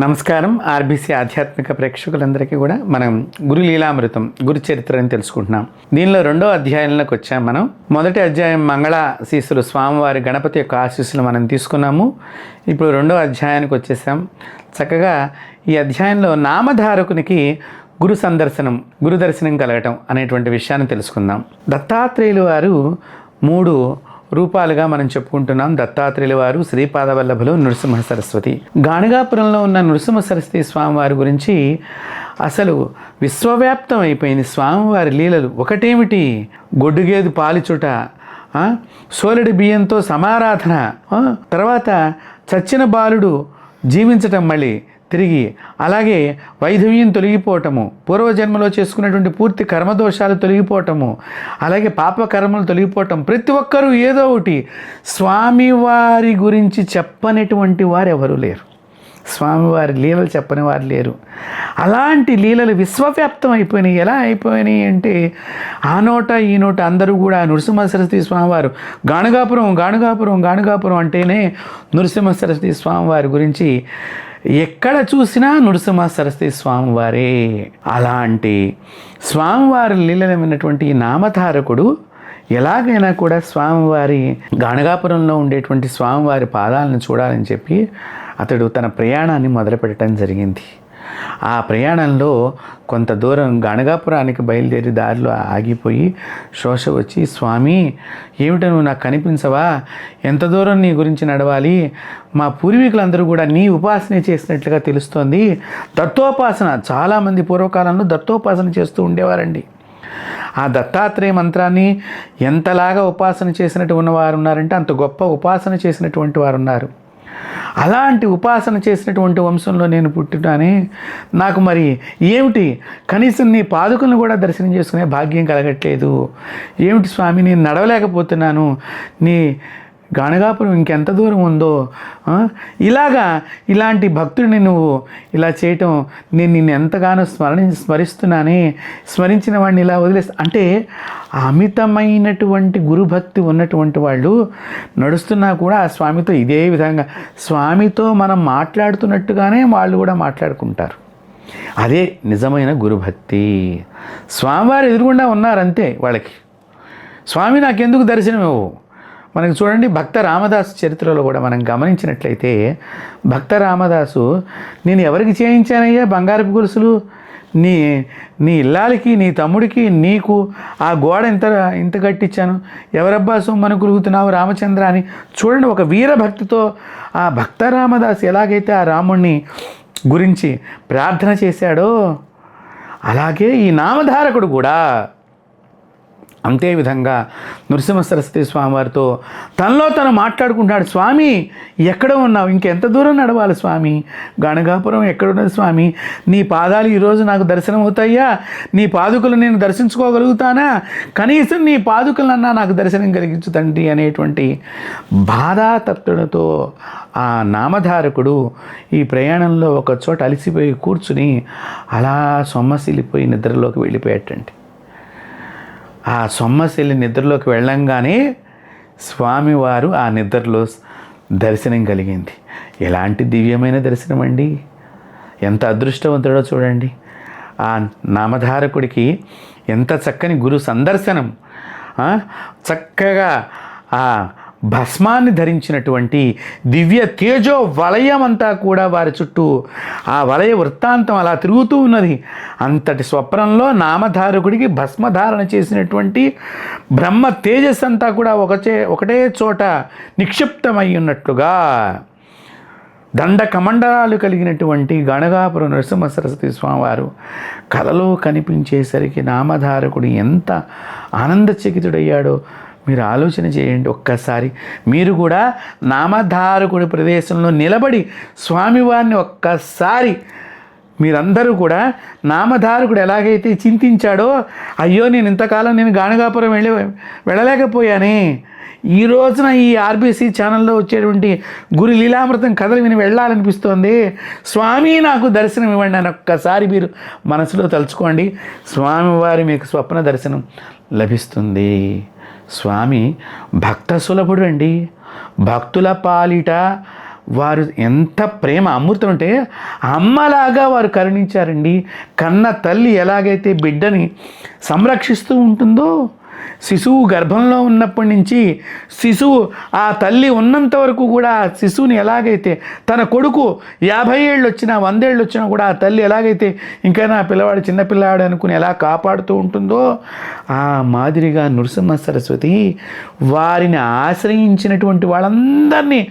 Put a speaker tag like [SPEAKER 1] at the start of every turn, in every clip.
[SPEAKER 1] నమస్కారం. ఆర్బీసీ ఆధ్యాత్మిక ప్రేక్షకులందరికీ కూడా మనం గురు లీలామృతం గురు చరిత్రని తెలుసుకుంటున్నాం. దీనిలో 2వ అధ్యాయంలోకి వచ్చాం. మనం మొదటి అధ్యాయం మంగళాశీస్సులు స్వామివారి గణపతి యొక్క ఆశీస్సులు మనం తీసుకున్నాము. ఇప్పుడు 2వ అధ్యాయానికి వచ్చేసాం. చక్కగా ఈ అధ్యాయంలో నామధారకునికి గురు సందర్శనం, గురు దర్శనం కలగటం అనేటువంటి విషయాన్ని తెలుసుకుందాం. దత్తాత్రేయులు వారు 3 రూపాలుగా మనం చెప్పుకుంటున్నాం. దత్తాత్రేయుల వారు, శ్రీపాదవల్లభులు, నృసింహ సరస్వతి. గాణగాపురంలో ఉన్న నృసింహ సరస్వతి స్వామివారి గురించి అసలు విశ్వవ్యాప్తం అయిపోయింది. స్వామివారి లీలలు ఒకటేమిటి, గొడ్డుగేదు పాలిచుట, సోలెడి బియ్యంతో సమారాధన, తర్వాత చచ్చిన బాలుడు జీవించటం మళ్ళీ తిరిగి, అలాగే వైధవ్యం తొలగిపోవటము, పూర్వజన్మలో చేసుకున్నటువంటి పూర్తి కర్మదోషాలు తొలగిపోవటము, అలాగే పాపకర్మలు తొలగిపోవటం. ప్రతి ఒక్కరూ ఏదో ఒకటి స్వామివారి గురించి చెప్పనటువంటి వారు ఎవరూ లేరు. స్వామివారి లీలలు చెప్పని వారు లేరు. అలాంటి లీలలు విశ్వవ్యాప్తం అయిపోయినాయి. ఎలా అయిపోయినాయి అంటే ఆ నోట ఈ నోట అందరూ కూడా నృసింహ సరస్వతి స్వామివారు, గాణగాపురం అంటేనే నృసింహ సరస్వతి స్వామివారి గురించి ఎక్కడ చూసినా నృసింహ సరస్వతి స్వామివారే. అలాంటి స్వామివారి లీలలు విన్నటువంటి నామధారకుడు ఎలాగైనా కూడా స్వామివారి గాణగాపురంలో ఉండేటువంటి స్వామివారి పాదాలను చూడాలని చెప్పి అతడు తన ప్రయాణాన్ని మొదలుపెట్టడం జరిగింది. ఆ ప్రయాణంలో కొంత దూరం గాణగాపురానికి బయలుదేరి దారిలో ఆగిపోయి శోష వచ్చి, స్వామి ఏమిటో నువ్వు నాకు కనిపించవా, ఎంత దూరం నీ గురించి నడవాలి, మా పూర్వీకులందరూ కూడా నీ ఉపాసన చేసినట్లుగా తెలుస్తోంది. దత్తోపాసన, చాలామంది పూర్వకాలంలో దత్తోపాసన చేస్తూ ఉండేవారండి. ఆ దత్తాత్రేయ మంత్రాన్ని ఎంతలాగా ఉపాసన చేసినట్టు ఉన్నవారు ఉన్నారంటే అంత గొప్ప ఉపాసన చేసినటువంటి వారు ఉన్నారు. అలాంటి ఉపాసన చేసినటువంటి వంశంలో నేను పుట్టినానే, నాకు మరి ఏమిటి కనీసం నీ పాదుకలను కూడా దర్శనం చేసుకునే భాగ్యం కలగట్లేదు. ఏమిటి స్వామి, నేను నడవలేకపోతున్నాను, నీ గాణగాపురం ఇంకెంత దూరం ఉందో, ఇలాంటి భక్తుడిని నువ్వు ఇలా చేయటం నేను నిన్ను ఎంతగానో స్మరిస్తున్నానే, స్మరించిన వాడిని ఇలా వదిలేస్తా అంటే అమితమైనటువంటి గురుభక్తి ఉన్నటువంటి వాళ్ళు నడుస్తున్నా కూడా ఆ స్వామితో ఇదే విధంగా, స్వామితో మనం మాట్లాడుతున్నట్టుగానే వాళ్ళు కూడా మాట్లాడుకుంటారు. అదే నిజమైన గురుభక్తి. స్వామివారు ఎదురుగుండా ఉన్నారంతే వాళ్ళకి. స్వామి నాకెందుకు దర్శనం ఇవ్వవు. మనకి చూడండి, భక్త రామదాసు చరిత్రలో కూడా మనం గమనించినట్లయితే, భక్త రామదాసు, నేను ఎవరికి చేయించానయ్యా బంగారపు గొలుసులు, నీ ఇల్లాలకి, నీ తమ్ముడికి, నీకు ఆ గోడ ఇంత కట్టించాను, ఎవరబ్బా సొమ్మను కులుగుతున్నావు రామచంద్ర అని. చూడండి, ఒక వీరభక్తితో ఆ భక్త రామదాసు ఎలాగైతే ఆ రాముణ్ణి గురించి ప్రార్థన చేశాడో, అలాగే ఈ నామధారకుడు కూడా అంతే విధంగా నృసింహ సరస్వతి స్వామివారితో తనలో తను మాట్లాడుకుంటాడు. స్వామి ఎక్కడ ఉన్నావు, ఇంకెంత దూరం నడవాలి స్వామి, గాణగాపురం ఎక్కడున్నది స్వామి, నీ పాదాలు ఈరోజు నాకు దర్శనం అవుతాయా, నీ పాదుకలు నేను దర్శించుకోగలుగుతానా, కనీసం నీ పాదుకలన్నా నాకు దర్శనం కలిగించు తండ్రి అనేటువంటి బాధాతత్తులతో ఆ నామధారకుడు ఈ ప్రయాణంలో ఒక చోట అలసిపోయి కూర్చుని అలా సొమ్మసిల్లిపోయి నిద్రలోకి వెళ్ళిపోయేటండి. ఆ సొమ్మసిల్లి నిద్రలోకి వెళ్ళంగానే స్వామివారు ఆ నిద్రలో దర్శనం కలిగింది. ఎలాంటి దివ్యమైన దర్శనం అండి, ఎంత అదృష్టవంతుడో చూడండి. ఆ నామధారకుడికి ఎంత చక్కని గురు సందర్శనం. చక్కగా ఆ భస్మాన్ని ధరించినటువంటి దివ్య తేజో వలయం అంతా కూడా వారి చుట్టూ ఆ వలయ వృత్తాంతం అలా తిరుగుతూ ఉన్నది. అంతటి స్వప్నంలో నామధారకుడికి భస్మధారణ చేసినటువంటి బ్రహ్మ తేజస్సు అంతా కూడా ఒకటే చోట నిక్షిప్తమై ఉన్నట్లుగా దండ కమండలాలు కలిగినటువంటి గణగాపురం నృసింహ సరస్వతి స్వామివారు కలలో కనిపించేసరికి నామధారకుడు ఎంత ఆనందచకితుడయ్యాడో మీరు ఆలోచన చేయండి ఒక్కసారి. మీరు కూడా నామధారకుడి ప్రదేశంలో నిలబడి స్వామివారిని ఒక్కసారి మీరందరూ కూడా నామధారకుడు ఎలాగైతే చింతించాడో, అయ్యో నేను ఇంతకాలం నేను గాణగాపురం వెళ్ళలేకపోయానే, ఈ రోజున ఈ ఆర్బీసీ ఛానల్లో వచ్చేటువంటి గురు లీలామృతం కథలు విని వెళ్ళాలనిపిస్తోంది, స్వామి నాకు దర్శనం ఇవ్వండి అని ఒక్కసారి మీరు మనసులో తలుచుకోండి. స్వామివారి మీకు స్వప్న దర్శనం లభిస్తుంది. స్వామి భక్త సులభుడు అండి. భక్తుల పాలిట వారు ఎంత ప్రేమ అమృతం అంటే అమ్మలాగా వారు కరుణించారండి. కన్న తల్లి ఎలాగైతే బిడ్డని సంరక్షిస్తూ ఉంటుందో, శిశువు గర్భంలో ఉన్నప్పటి నుంచి శిశువు ఆ తల్లి ఉన్నంత వరకు కూడా ఆ శిశువుని ఎలాగైతే తన కొడుకు 50 ఏళ్ళు వచ్చినా 100 ఏళ్ళు వచ్చినా కూడా ఆ తల్లి ఎలాగైతే ఇంకా నా పిల్లవాడు చిన్నపిల్లాడు అనుకుని ఎలా కాపాడుతూ ఉంటుందో, ఆ మాదిరిగా నృసింహ సరస్వతి వారిని ఆశ్రయించినటువంటి వాళ్ళందరినీ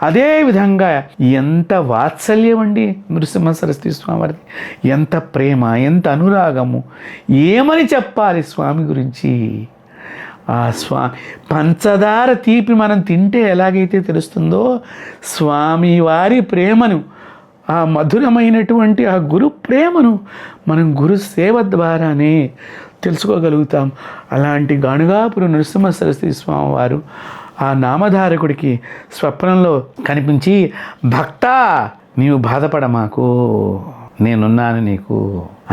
[SPEAKER 1] అదే విధంగా ఎంత వాత్సల్యం అండి నృసింహ సరస్వతి స్వామివారిది, ఎంత ప్రేమ, ఎంత అనురాగము, ఏమని చెప్పాలి స్వామి గురించి. ఆ పంచదార తీపి మనం తింటే ఎలాగైతే తెలుస్తుందో, స్వామివారి ప్రేమను, ఆ మధురమైనటువంటి ఆ గురు ప్రేమను మనం గురు సేవ ద్వారానే తెలుసుకోగలుగుతాం. అలాంటి గాణుగాపురం నృసింహ సరస్వతి స్వామివారు ఆ నామధారకుడికి స్వప్నంలో కనిపించి, భక్తా నీవు బాధపడమాకు, నేనున్నాను నీకు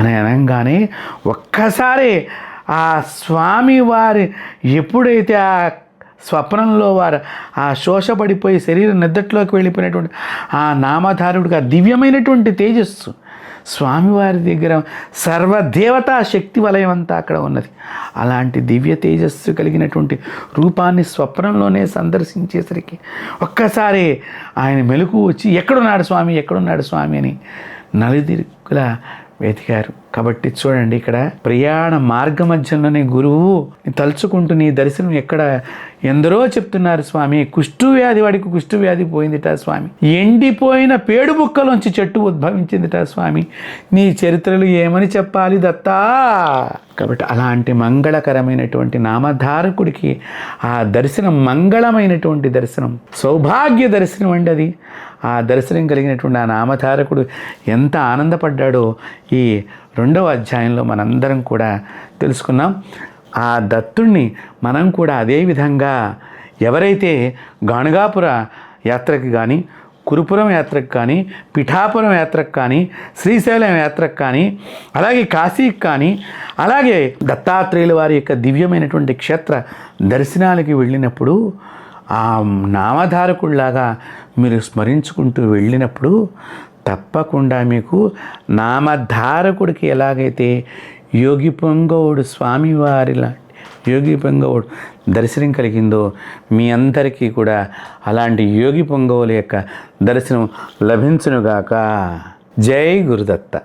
[SPEAKER 1] అని అనగానే ఒక్కసారి ఆ స్వామివారి ఎప్పుడైతే ఆ స్వప్నంలో వారు ఆ శోషపడిపోయి శరీరం నిద్రలోకి వెళ్ళిపోయినటువంటి ఆ నామధారుడికి ఆ దివ్యమైనటువంటి తేజస్సు స్వామివారి దగ్గర సర్వదేవతా శక్తి వలయం అంతా అక్కడ ఉన్నది. అలాంటి దివ్య తేజస్సు కలిగినటువంటి రూపాన్ని స్వప్నంలోనే సందర్శించేసరికి ఒక్కసారి ఆయన మెలకు వచ్చి, ఎక్కడున్నాడు స్వామి, ఎక్కడున్నాడు స్వామి అని నలుదిక్కులా వెతికారు. కాబట్టి చూడండి, ఇక్కడ ప్రయాణ మార్గ మధ్యంలోనే గురువు తలుచుకుంటూ నీ దర్శనం ఎక్కడ, ఎందరో చెప్తున్నారు స్వామి, కుష్టు వ్యాధి వాడికి కుష్టు వ్యాధి పోయిందిట స్వామి, ఎండిపోయిన పేడు బుక్కలోంచి చెట్టు ఉద్భవించిందిట స్వామి, నీ చరిత్రలు ఏమని చెప్పాలి దత్తా. కాబట్టి అలాంటి మంగళకరమైనటువంటి నామధారకుడికి ఆ దర్శనం మంగళమైనటువంటి దర్శనం, సౌభాగ్య దర్శనం అండి అది. ఆ దర్శనం కలిగినటువంటి ఆ నామధారకుడు ఎంత ఆనందపడ్డాడో ఈ 2వ అధ్యాయంలో మనందరం కూడా తెలుసుకున్నాం. ఆ దత్తుణ్ణి మనం కూడా అదేవిధంగా ఎవరైతే గాణుగాపుర యాత్రకి కానీ, కురుపురం యాత్రకు కానీ, పిఠాపురం యాత్రకు కానీ, శ్రీశైలం యాత్రకు కానీ, అలాగే కాశీకి కానీ, అలాగే దత్తాత్రేయుల వారి యొక్క దివ్యమైనటువంటి క్షేత్ర దర్శనాలకి వెళ్ళినప్పుడు ఆ నామధారకుడిలాగా మీరు స్మరించుకుంటూ వెళ్ళినప్పుడు తప్పకుండా మీకు నామధారకుడికి ఎలాగైతే యోగి పొంగవుడు స్వామివారిలా యోగి పొంగవుడు దర్శనం కలిగిందో, మీ అందరికీ కూడా అలాంటి యోగి పొంగవుల యొక్క దర్శనం లభించునుగాక. జై గురుదత్త.